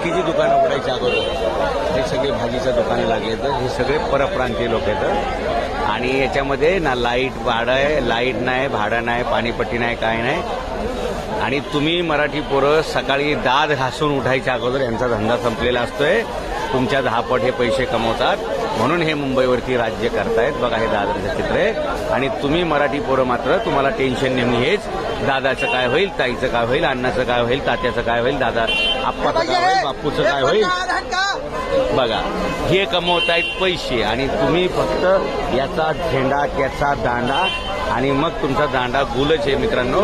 बाकीची दुकानं उघडायच्या अगोदर हे सगळे भाजीच्या दुकानं लागले तर हे सगळे परप्रांतीय लोक आहेत आणि याच्यामध्ये ना लाईट भाडं आहे, लाईट नाही, भाडं नाही, पाणीपट्टी नाही, काय नाही. आणि तुम्ही मराठी पोरं सकाळी दात घासून उठायच्या अगोदर यांचा धंदा संपलेला असतोय. तुमच्या 10 पट हे पैसे कमवतात म्हणून हे मुंबईवरती राज्य करतायत. बघा हे दादाचं चित्र आहे आणि तुम्ही मराठी पोरं मात्र तुम्हाला टेन्शन नेहमी हेच दादाचं काय होईल, ताईचं काय होईल, अण्णाचं काय होईल, तात्याचं काय होईल, दादा आप्पाचं काय होईल, बापूचं काय होईल. बघा हे कमवतायत पैसे आणि तुम्ही फक्त याचा झेंडा त्याचा दांडा आणि मग तुमचा दांडा गुलच आहे मित्रांनो.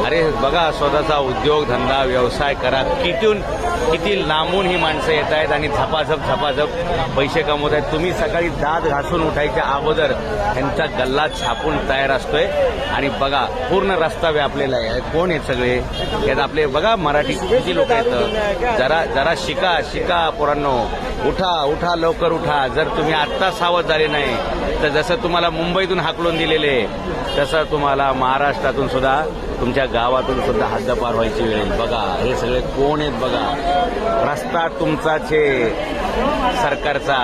अरे बघा स्वतःचा उद्योग धंदा व्यवसाय करा. किती लांबून ही माणसं येत आहेत आणि झपाझप पैसे कमवत आहेत. तुम्ही सकाळी दात घासून उठायच्या अगोदर त्यांचा गल्ला छापून तयार असतोय आणि बघा पूर्ण रस्ता व्यापलेला आहे. कोण आहेत सगळे यात आपले बघा मराठी किती लोक आहेत. जरा शिका पोरांनो. उठा लवकर उठा. जर तुम्ही आत्ता सावध झाले नाही तर जसं तुम्हाला मुंबईतून हाकलून दिलेले तसं तुम्हाला महाराष्ट्रातून सुद्धा तुमच्या गावातून सुद्धा हद्दपार व्हायची वेळ येईल. बघा हे सगळे कोण आहेत बघा. रस्ता तुमचाच आहे सरकारचा.